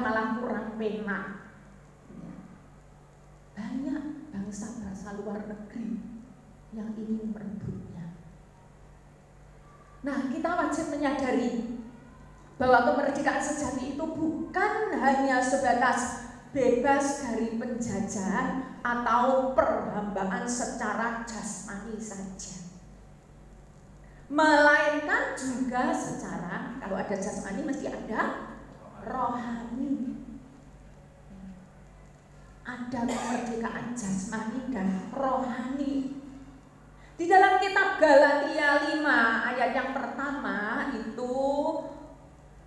malah kurang pena. Banyak bangsa-bangsa luar negeri yang ingin merebutnya. Nah, kita wajib menyadari bahwa kemerdekaan sejati itu bukan hanya sebatas bebas dari penjajahan atau perhambaan secara jasmani saja, melainkan juga secara, kalau ada jasmani mesti ada rohani. Ada kemerdekaan jasmani dan rohani. Di dalam kitab Galatia 5 ayat yang pertama itu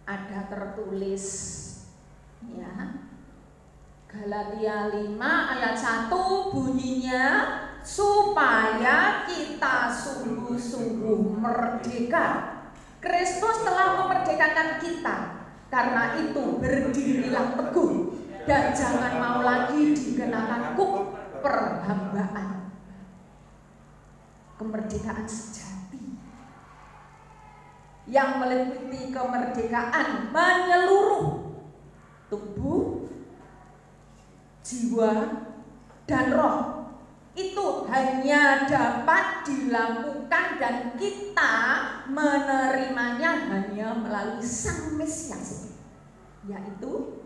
ada tertulis, ya. Galatia 5 ayat 1 bunyinya, supaya kita sungguh-sungguh merdeka. Kristus telah memerdekakan kita, karena itu berdirilah teguh dan jangan mau lagi dikenakan kuk perhambaan. Kemerdekaan sejati yang meliputi kemerdekaan menyeluruh tubuh, jiwa, dan roh itu hanya dapat dilakukan dan kita menerimanya hanya melalui Sang Mesias, yaitu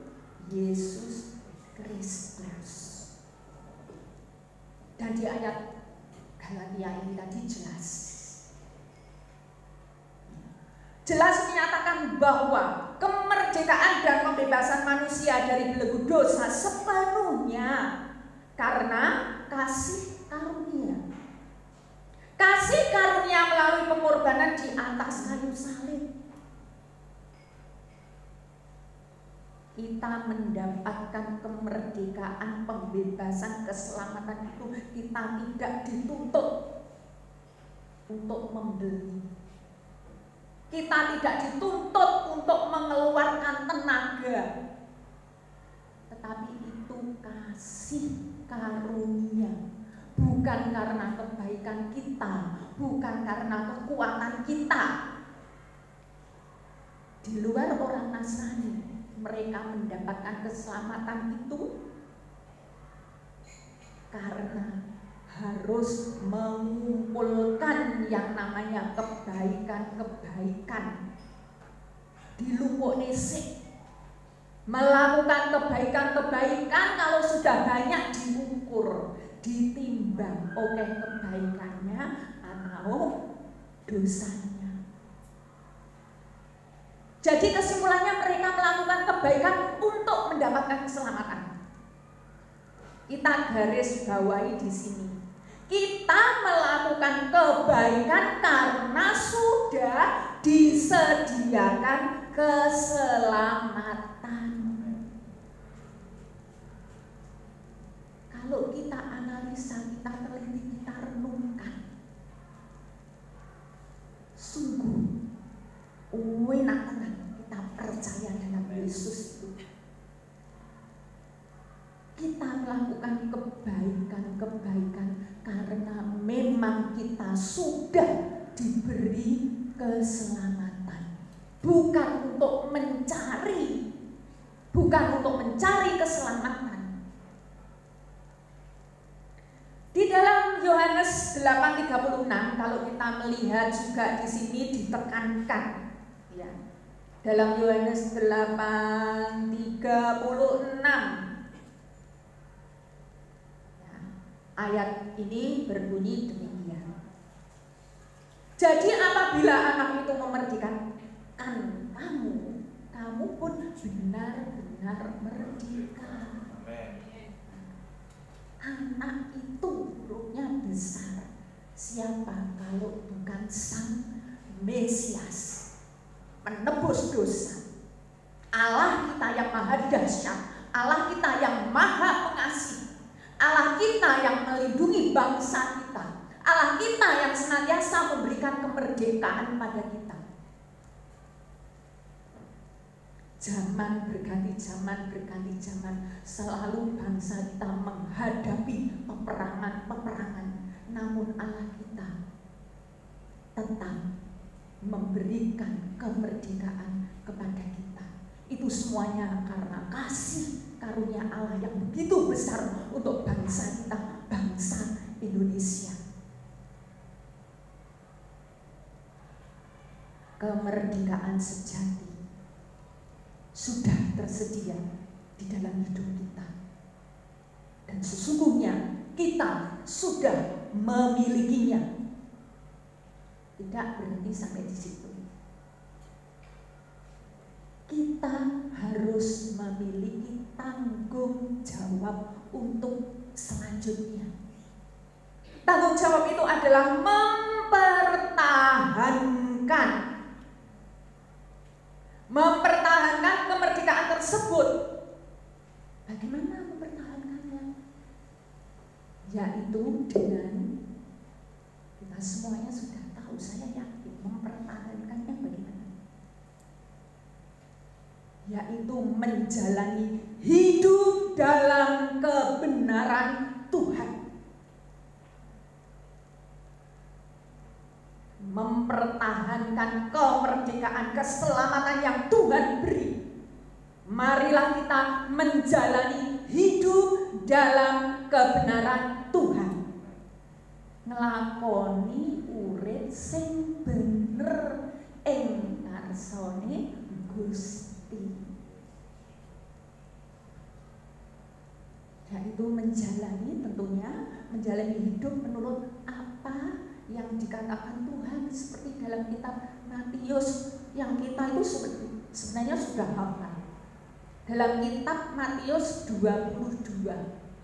Yesus Kristus. Dan di ayat Galatia ini tadi jelas menyatakan bahwa kemerdekaan dan pembebasan manusia dari belenggu dosa sepenuhnya karena kasih karunia. Kasih karunia melalui pengorbanan di atas kayu salib. Kita mendapatkan kemerdekaan, pembebasan, keselamatan itu kita tidak dituntut untuk membeli. Kita tidak dituntut untuk mengeluarkan tenaga. Tetapi itu kasih karunia. Bukan karena kebaikan kita, bukan karena kekuatan kita. Di luar orang Nasrani, mereka mendapatkan keselamatan itu karena harus mengumpulkan yang namanya kebaikan-kebaikan. Dilumpuk nisik, melakukan kebaikan-kebaikan, kalau sudah banyak diukur, ditimbang oleh kebaikannya atau dosanya. Jadi kesimpulannya mereka melakukan kebaikan untuk mendapatkan keselamatan. Kita garis bawahi di sini. Kita melakukan kebaikan karena sudah disediakan keselamatan. Kalau kita analisa, kita teliti, kita renungkan, sungguh enak tenang kita percaya dalam Yesus itu. Kita melakukan kebaikan-kebaikan karena memang kita sudah diberi keselamatan. Bukan untuk mencari, keselamatan. Di dalam Yohanes 8:36 kalau kita melihat juga di sini ditekankan, ya. Dalam Yohanes 8:36 ayat ini berbunyi demikian. Jadi apabila anak itu memerdekakan kamu pun benar-benar merdeka. Anak itu hurufnya besar. Siapa kalau bukan Sang Mesias, penebus dosa, Allah kita yang maha dahsyat, Allah kita yang maha pengasih, Allah kita yang melindungi bangsa kita, Allah kita yang senantiasa memberikan kemerdekaan pada kita. Zaman berganti zaman, selalu bangsa kita menghadapi peperangan, namun Allah kita tetap memberikan kemerdekaan kepada kita. Itu semuanya karena kasih karunia Allah yang begitu besar untuk bangsa kita, bangsa Indonesia. Kemerdekaan sejati sudah tersedia di dalam hidup kita. Dan sesungguhnya kita sudah memilikinya. Tidak berhenti sampai di situ. Kita harus memiliki tanggung jawab untuk selanjutnya. Tanggung jawab itu adalah mempertahankan kemerdekaan tersebut. Bagaimana mempertahankannya? Yaitu dengan, kita semuanya sudah tahu, saya yakin mempertahankannya bagaimana? Yaitu menjalani hidup dalam kebenaran Tuhan. Mempertahankan kemerdekaan, keselamatan yang Tuhan beri. Marilah kita menjalani hidup dalam kebenaran Tuhan. Nglakoni urip sing bener ing ngarsane Gusti. Yaitu menjalani, tentunya menjalani hidup menurut apa yang dikatakan Tuhan, seperti dalam kitab Matius yang kita itu sebenarnya sudah hafal. Dalam kitab Matius 22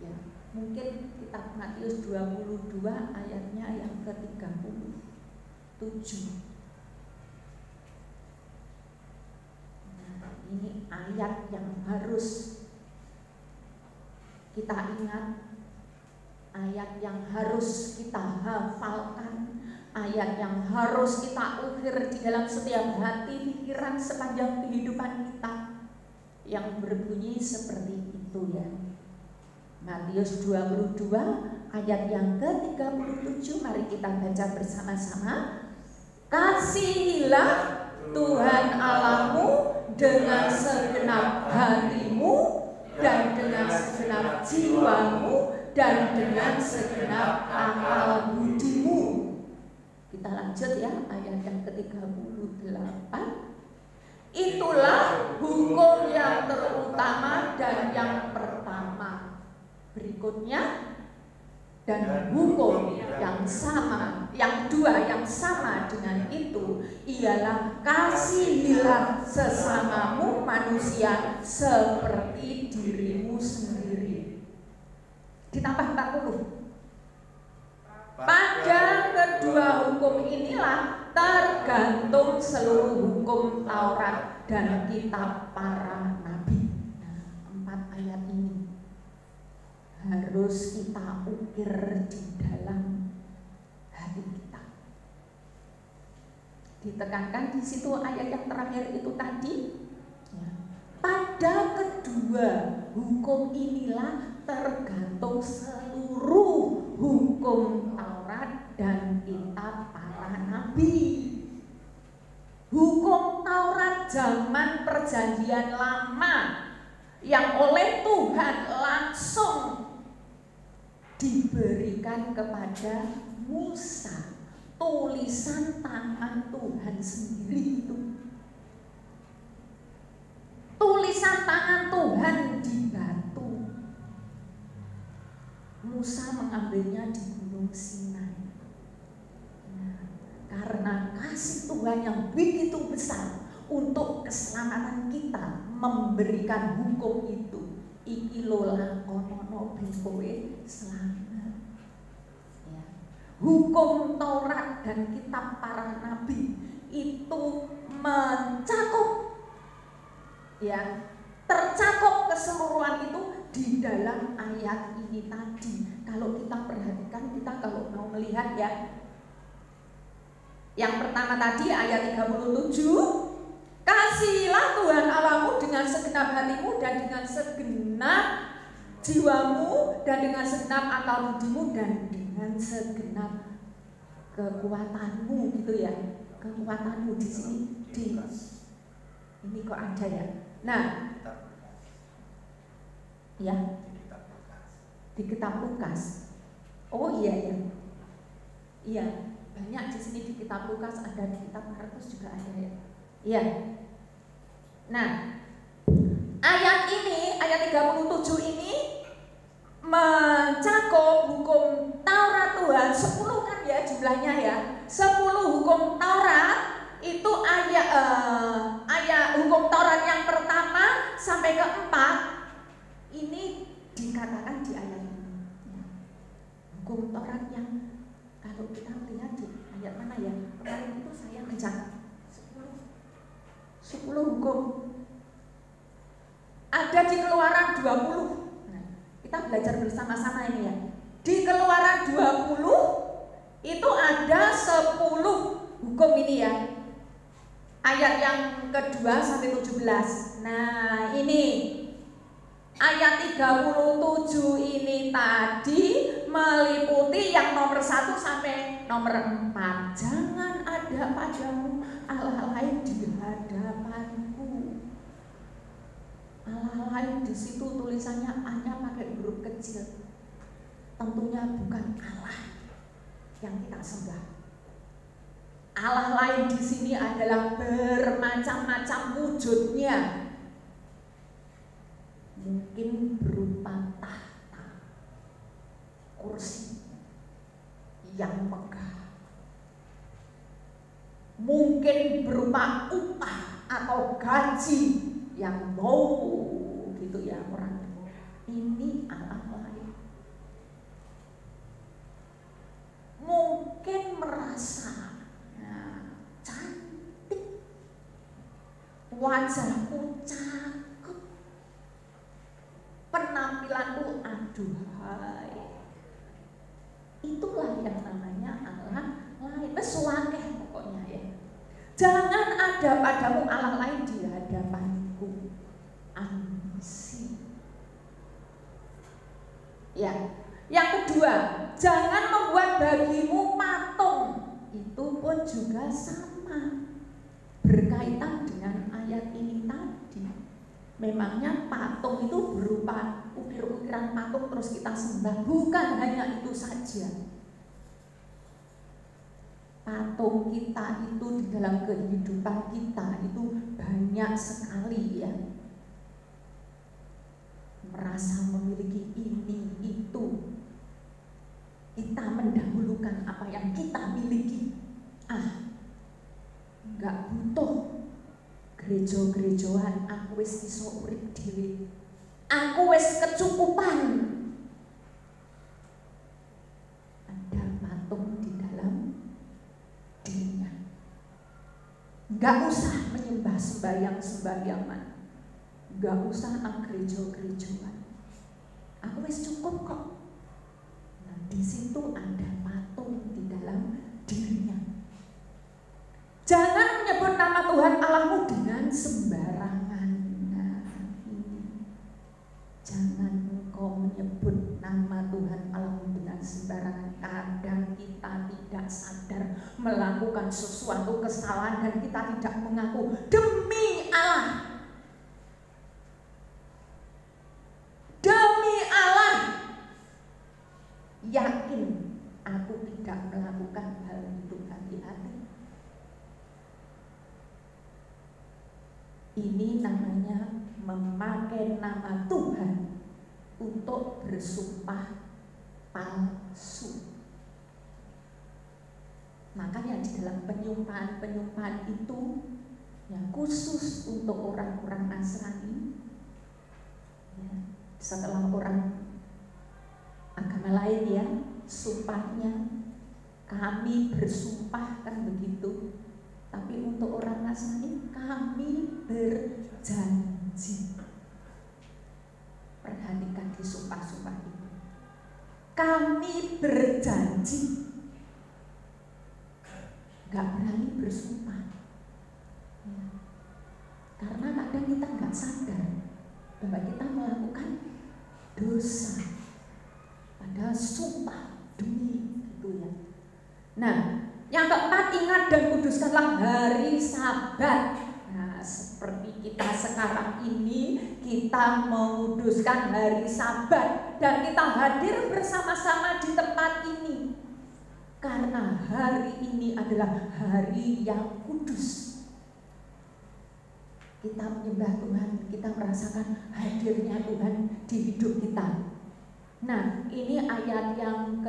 ya. Mungkin kitab Matius 22 ayatnya yang ke-37. Nah, ini ayat yang harus kita ingat, ayat yang harus kita hafalkan, ayat yang harus kita ukir di dalam setiap hati, pikiran sepanjang kehidupan kita, yang berbunyi seperti itu ya. Matius 22 ayat yang ke-37, mari kita baca bersama-sama. Kasihilah Tuhan Allahmu dengan segenap hatimu dan dengan segenap jiwamu dan dengan segenap akal budimu. Kita lanjut ya, ayat yang ke-38. Itulah hukum yang terutama dan yang pertama. Berikutnya, dan hukum yang sama, yang kedua yang sama dengan itu ialah kasihilah sesamamu manusia seperti dirimu sendiri. Ditambah 40. Pada kedua hukum inilah tergantung seluruh hukum Taurat dan kitab para nabi. Nah, 4 ayat ini harus kita ukir di dalam hati kita. Ditekankan di situ ayat yang terakhir itu tadi ya. Pada kedua hukum inilah tergantung seluruh hukum Taurat dan kitab para nabi. Hukum Taurat zaman Perjanjian Lama yang oleh Tuhan langsung diberikan kepada Musa, tulisan tangan Tuhan sendiri itu. Tulisan tangan Tuhan di batu. Musa mengambilnya di Gunung Sinai. Nah, karena kasih Tuhan yang begitu besar untuk keselamatan kita, memberikan hukum itu. Iki lola konono kowe selamat. Ya. Hukum Taurat dan kitab para nabi itu mencakup, ya, tercakup keseluruhan itu di dalam ayat ini tadi. Kalau kita perhatikan, kita kalau mau melihat ya, yang pertama tadi ayat 37, kasihilah Tuhan Allahmu dengan segenap hatimu dan dengan segenap jiwamu dan dengan segenap akal budimu dan dengan segenap kekuatanmu, gitu ya. Kekuatanmu di sini ini kok ada ya. Nah, Ya, di kitab Lukas. Oh iya ya, iya banyak di sini di kitab Lukas, ada di kitab Markus juga ada ya. Iya. Nah, ayat ini, ayat 37 ini mencakup hukum Taurat Tuhan 10 kan ya jumlahnya ya. 10 hukum Taurat itu ayat hukum Taurat yang pertama sampai ke-4 ini dikatakan di ayat ini. Ya. Hukum Taurat yang kalau kita melihat di ayat mana ya? Kemarin itu saya mencatat 10 hukum. Ada di Keluaran 20. Nah, kita belajar bersama-sama ini ya. Di Keluaran 20 itu ada 10 hukum ini ya. Ayat yang kedua sampai 17. Nah, ini ayat 37 ini tadi meliputi yang nomor 1 sampai nomor 4. Jangan ada padamu Allah lain di hadapanku. Allah lain di situ tulisannya hanya pakai huruf kecil. Tentunya bukan Allah yang kita sembah. Allah lain di sini adalah bermacam-macam wujudnya. Mungkin berupa tahta, kursi yang megah. Mungkin berupa upah atau gaji yang mau gitu ya orang. Ini Allah lain. Mungkin merasa cantik, wajahku cakep, penampilanku aduhai. Itulah yang namanya Allah lain. Suakeh pokoknya ya. Jangan ada padamu Allah lain di hadapanku. Ambisi. Ya. Yang kedua, jangan membuat bagimu patung. Itu pun juga sama, berkaitan dengan ayat ini tadi. Memangnya patung itu berupa ukir-ukiran patung terus kita sembah? Bukan hanya itu saja. Patung kita itu di dalam kehidupan kita itu banyak sekali ya. Merasa memiliki ini, itu. Kita mendahulukan apa yang kita miliki. Gak butuh gereja-gerejoan, aku wis iso urip dhewe. Aku wis kecukupan. Ada patung di dalam dirinya. Gak usah menyembah sembahyang-sembahyangan. Gak usah gereja-gerejoan. Aku wis cukup kok. Di situ ada patung di dalam dirinya. Jangan menyebut nama Tuhan Allahmu dengan sembarangan. Jangan engkau menyebut nama Tuhan Allahmu dengan sembarangan. Kadang kita tidak sadar melakukan sesuatu kesalahan dan kita tidak mengaku, demi Allah. Demi Allah, yakin aku tidak melakukan hal itu, hati-hati. Ini namanya memakai nama Tuhan untuk bersumpah palsu. Makanya di dalam penyumpahan itu yang khusus untuk orang-orang Nasrani ya, setelah orang agama lain ya, sumpahnya kami bersumpah kan begitu. Tapi untuk orang Nasrani kami berjanji. Perhatikan di sumpah-sumpah itu. Kami berjanji. Gak berani bersumpah ya. Karena kadang kita gak sadar bahwa kita melakukan dosa. Padahal sumpah demi gitu ya. Nah, yang keempat, ingat dan kuduskanlah hari Sabat. Nah, seperti kita sekarang ini, kita menguduskan hari Sabat dan kita hadir bersama-sama di tempat ini karena hari ini adalah hari yang kudus. Kita menyembah Tuhan, kita merasakan hadirnya Tuhan di hidup kita. Nah, ini ayat yang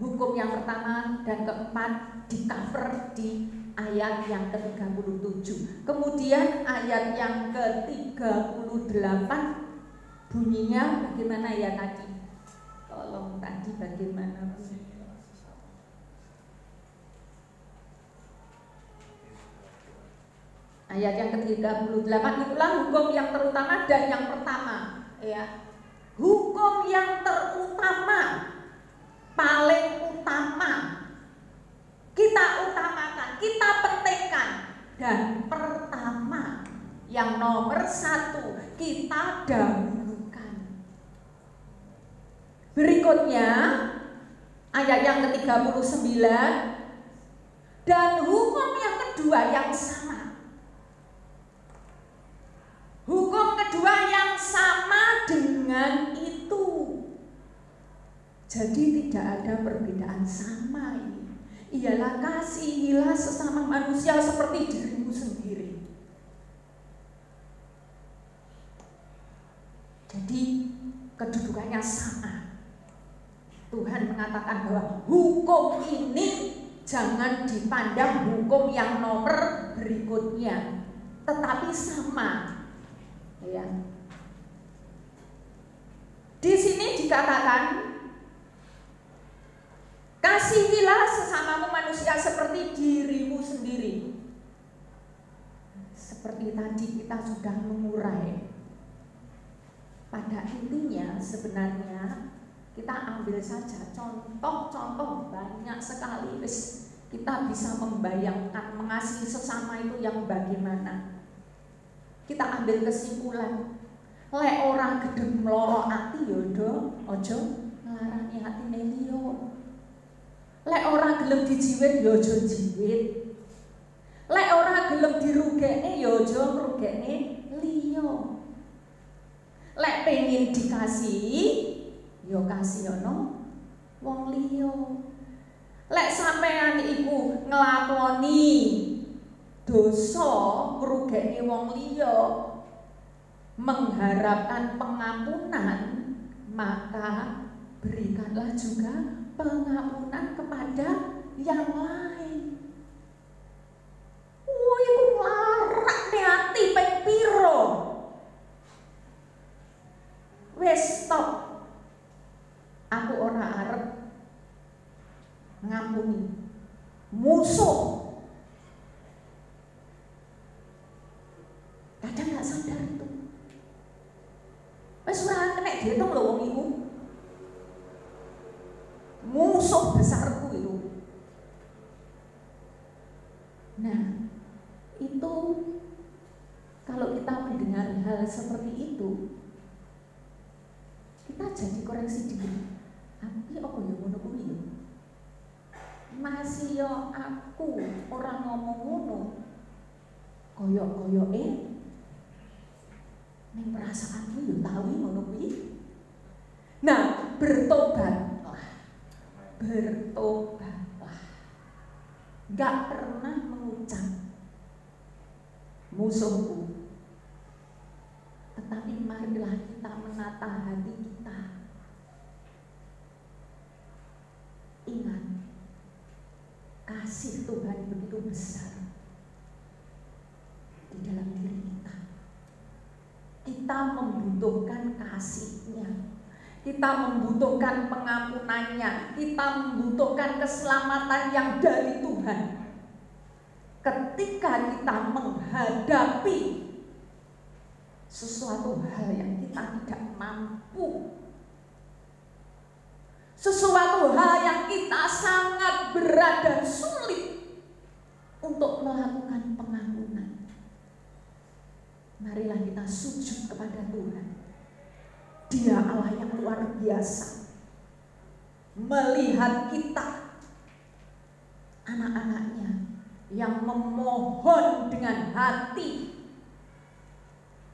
hukum yang pertama dan keempat di cover di ayat yang ke-37. Kemudian ayat yang ke-38 bunyinya bagaimana ya tadi? Tolong tadi bagaimana bunyinya? Ayat yang ke-38 itulah hukum yang terutama dan yang pertama, ya. Hukum yang terutama, paling utama, kita utamakan, kita pentingkan. Dan pertama, yang nomor satu, kita dahulukan. Berikutnya, ayat yang ke-39, dan hukum yang kedua yang sama. Hukum kedua yang sama dengan itu. Jadi tidak ada perbedaan sama ini. Ialah kasihilah sesama manusia seperti dirimu sendiri. Jadi kedudukannya sama. Tuhan mengatakan bahwa hukum ini jangan dipandang hukum yang nomor berikutnya, tetapi sama. Ya. Di sini dikatakan kasihilah sesamamu manusia seperti dirimu sendiri. Seperti tadi kita sudah mengurai. Pada intinya sebenarnya kita ambil saja contoh-contoh banyak sekali. Kita bisa membayangkan mengasihi sesama itu yang bagaimana. Kita ambil kesimpulan, lek orang gedeng mloro ati yodo, ojo nglarani atine liya. Lek orang gelem dijiwit ya aja jiwit. Lek orang gelem dirugekne ya aja ngrugekne liya. Lek pengin dikasihi ya kasihono wong liya. Lek sampean iku nglakoni dosa ngrugekne wong liya mengharapkan pengampunan, maka berikanlah juga pengampunan kepada yang lain. Iku nglarakne ati ping pira? Wis stop. Aku ora arep ngampuni musuh. Kadang nggak sadar itu. Wes ora kena diitung lho wong iku. Musuh besarku itu. Nah, itu kalau kita mendengar hal seperti itu, kita jadi koreksi diri. Iki apa ya ngono kuwi lho. Masih yo aku orang ngomong ngono. Koyok-koyoke ning perasaanku yo tahu ngono kuwi. Nah, bertobatlah. Gak pernah mengucap musuhku, tetapi marilah kita menata hati kita. Ingat, kasih Tuhan begitu besar di dalam diri kita. Kita membutuhkan kasih-Nya. Kita membutuhkan pengampunannya. Kita membutuhkan keselamatan yang dari Tuhan. Ketika kita menghadapi sesuatu hal yang kita tidak mampu, sesuatu hal yang kita sangat berat dan sulit untuk melakukan pengampunan, marilah kita sujud kepada Tuhan. Dia Allah yang luar biasa, melihat kita, anak-anaknya yang memohon dengan hati,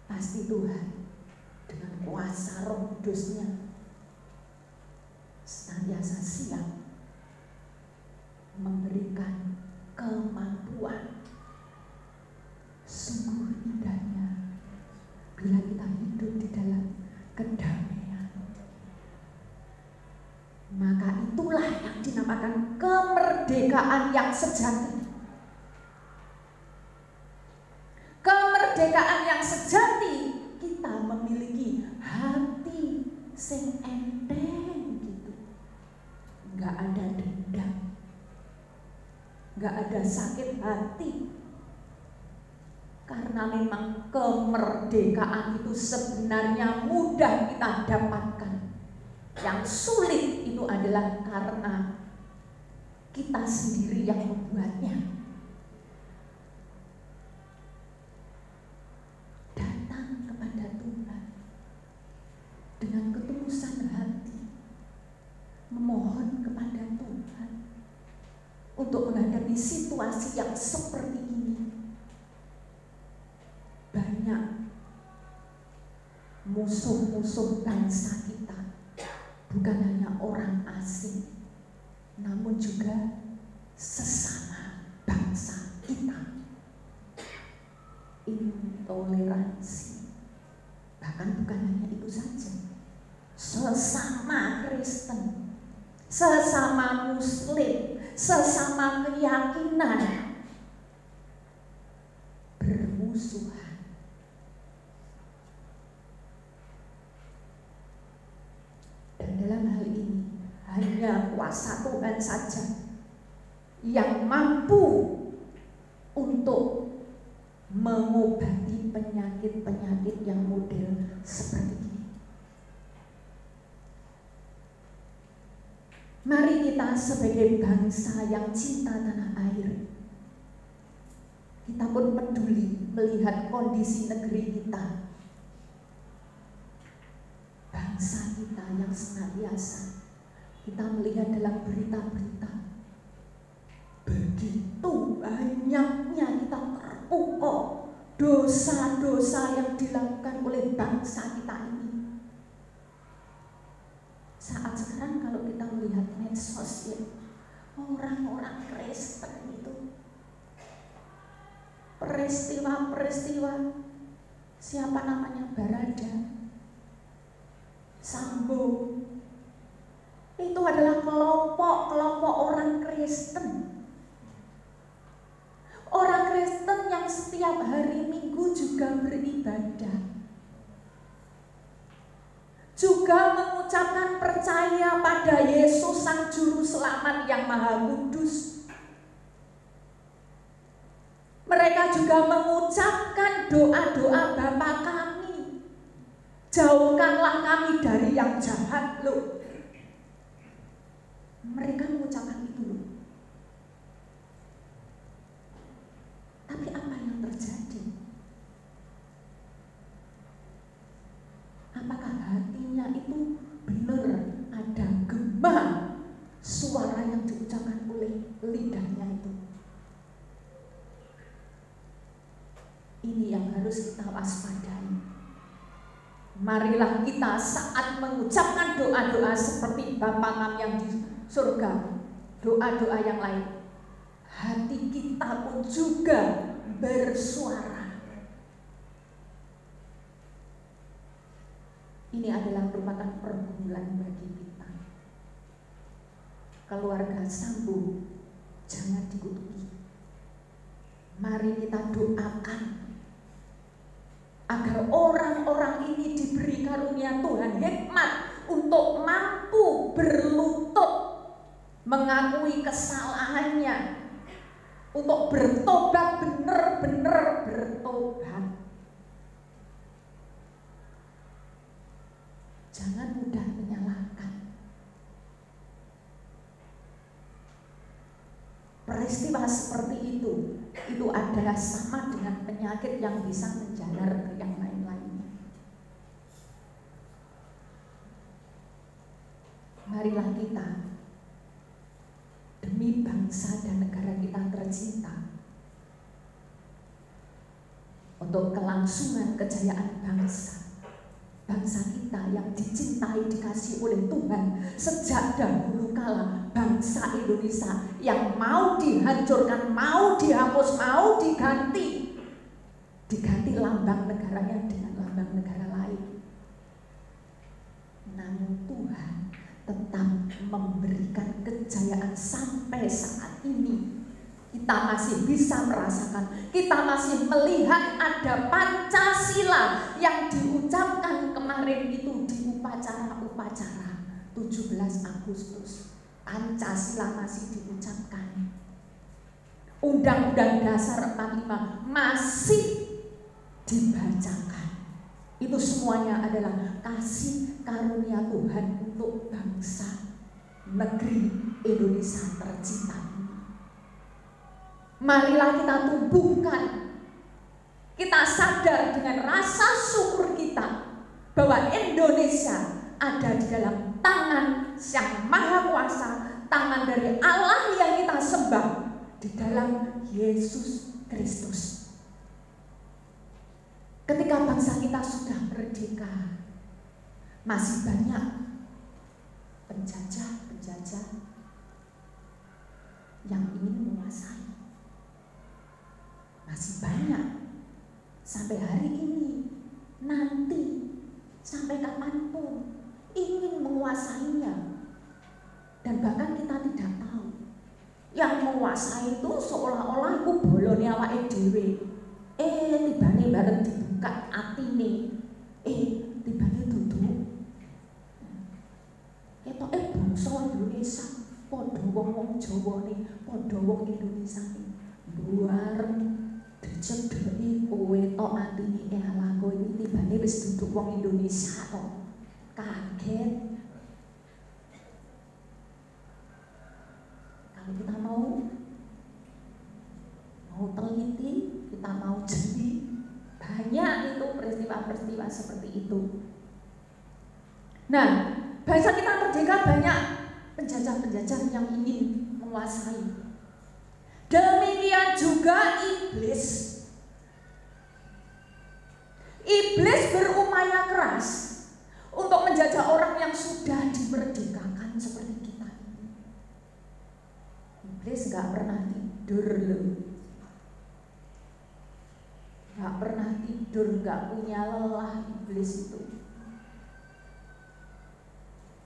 pasti Tuhan dengan kuasa Roh Kudus-Nya senantiasa siap memberikan kemampuan. Sungguh indahnya bila kita hidup di dalam kedamaian. Maka itulah yang dinamakan kemerdekaan yang sejati. Kemerdekaan yang sejati, kita memiliki hati sing enteng gitu. Gak ada dendam, gak ada sakit hati. Karena memang kemerdekaan itu sebenarnya mudah kita dapatkan. Yang sulit itu adalah karena kita sendiri yang membuatnya. Datang kepada Tuhan dengan ketulusan hati, memohon kepada Tuhan untuk menghadapi situasi yang seperti ini. Banyak musuh-musuh bangsa kita, bukan hanya orang asing, namun juga sesama bangsa kita. Intoleransi, bahkan bukan hanya itu saja, sesama Kristen, sesama Muslim, sesama keyakinan bermusuhan. Dan dalam hal ini hanya kuasa Tuhan saja yang mampu untuk mengobati penyakit-penyakit yang model seperti ini. Mari kita sebagai bangsa yang cinta tanah air, kita pun peduli melihat kondisi negeri kita, bangsa kita yang senantiasa kita melihat dalam berita-berita begitu banyaknya kita terpukau dosa-dosa yang dilakukan oleh bangsa kita ini. Saat sekarang kalau kita melihat medsos ya, orang-orang Kristen itu peristiwa-peristiwa, siapa namanya, Barada, Sambo, itu adalah kelompok-kelompok orang Kristen. Orang Kristen yang setiap hari Minggu juga beribadah, juga mengucapkan percaya pada Yesus Sang Juru Selamat yang Maha Kudus. Mereka juga mengucapkan doa-doa Bapa kami, jauhkanlah kami dari yang jahat loh. Mereka mengucapkan itu loh. Tapi apa yang terjadi? Apakah hatinya itu benar ada gema suara yang diucapkan oleh lidahnya itu? Ini yang harus kita waspadai. Marilah kita saat mengucapkan doa-doa seperti Bapa kami yang di surga, doa-doa yang lain, hati kita pun juga bersuara. Ini adalah merupakan pergumulan bagi kita. Keluarga Sambo jangan dikutuki. Mari kita doakan agar orang-orang ini diberi karunia Tuhan hikmat untuk mampu berlutut, mengakui kesalahannya, untuk bertobat, benar-benar bertobat. Jangan mudah menyalahkan. Peristiwa seperti itu adalah sama dengan penyakit yang bisa menjalar ke yang lain-lainnya. Marilah kita demi bangsa dan negara kita tercinta untuk kelangsungan kejayaan bangsa. Bangsa kita yang dicintai, dikasih oleh Tuhan sejak dahulu kala, bangsa Indonesia yang mau dihancurkan, mau dihapus, mau diganti lambang negaranya dengan lambang negara lain. Namun Tuhan tetap memberikan kejayaan sampai saat ini. Kita masih bisa merasakan, kita masih melihat ada Pancasila yang diucapkan kemarin itu di upacara 17 Agustus. Pancasila masih diucapkan. Undang-Undang Dasar 45 masih dibacakan. Itu semuanya adalah kasih karunia Tuhan untuk bangsa negeri Indonesia tercinta. Marilah kita tumbuhkan, kita sadar dengan rasa syukur kita bahwa Indonesia ada di dalam tangan Yang Maha Kuasa, tangan dari Allah yang kita sembah, di dalam Yesus Kristus. Ketika bangsa kita sudah merdeka, masih banyak penjajah yang ingin menguasai. Masih banyak sampai hari ini, nanti, sampai kapanpun ingin menguasainya. Dan bahkan kita tidak tahu, yang menguasai itu seolah-olah itu bolone awake dhewe. Tibane bareng dibuka atine. Tibane dudu. Ketoke bangsa Indonesia padha wong Jawane, padha wong Indonesia. Buar dicedheki kowe tok atine ala kowe iki tibane wis duduk wong Indonesia kok. Kaget. Kalau kita mau teliti, kita mau jeli, banyak itu peristiwa-peristiwa seperti itu. Nah, bangsa kita merdeka banyak penjajah-penjajah yang ingin menguasai. Demikian juga iblis. Iblis berupaya keras untuk menjajah orang yang sudah dimerdekakan seperti kita. Iblis gak pernah tidur loh. Gak pernah tidur, gak punya lelah iblis itu.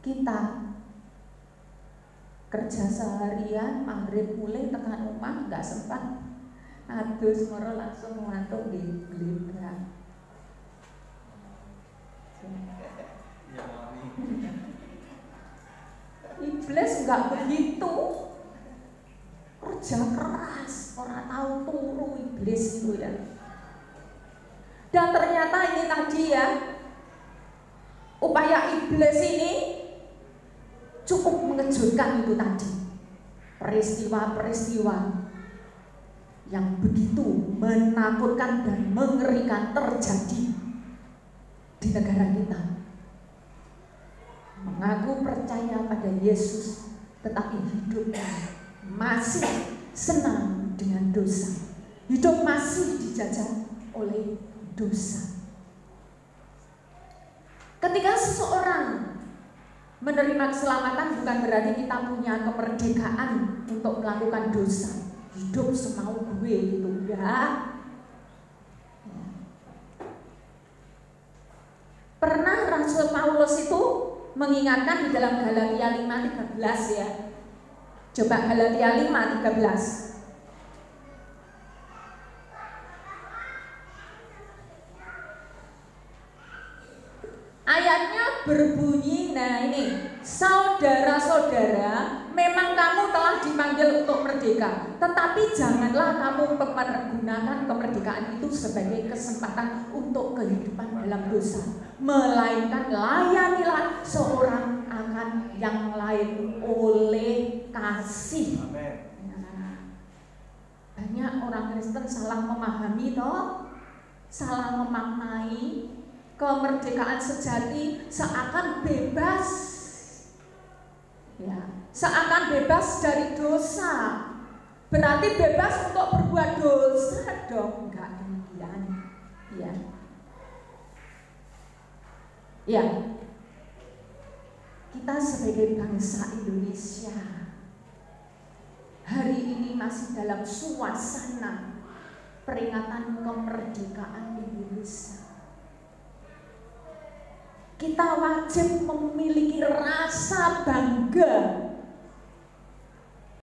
Kita kerja seharian, maghrib mulai tekan rumah gak sempat adus moro langsung ngantuk di gelibra. Iblis gak begitu, kerja keras, orang tahu turu iblis itu ya. Dan ternyata ini tadi ya, upaya iblis ini cukup mengejutkan itu tadi. Peristiwa-peristiwa yang begitu menakutkan dan mengerikan terjadi di negara kita. Mengaku percaya pada Yesus, tetapi hidupnya masih senang dengan dosa. Hidup masih dijajah oleh dosa. Ketika seseorang menerima keselamatan bukan berarti kita punya kemerdekaan untuk melakukan dosa. Hidup semau gue gitu, enggak. Pernah Rasul Paulus itu mengingatkan di dalam Galatia 5:13 ya. Coba Galatia 5:13. Ayatnya berbunyi, nah ini, saudara-saudara, memang kamu telah dipanggil untuk merdeka, tetapi janganlah kamu mempergunakan kemerdekaan itu sebagai kesempatan untuk kehidupan dalam dosa, melainkan layanilah seorang akan yang lain oleh kasih. Nah, banyak orang Kristen salah memahami toh, salah memaknai kemerdekaan sejati seakan bebas, ya, seakan bebas dari dosa. Berarti bebas untuk berbuat dosa dong? Enggak demikian. Ya, kita sebagai bangsa Indonesia hari ini masih dalam suasana peringatan kemerdekaan Indonesia. Kita wajib memiliki rasa bangga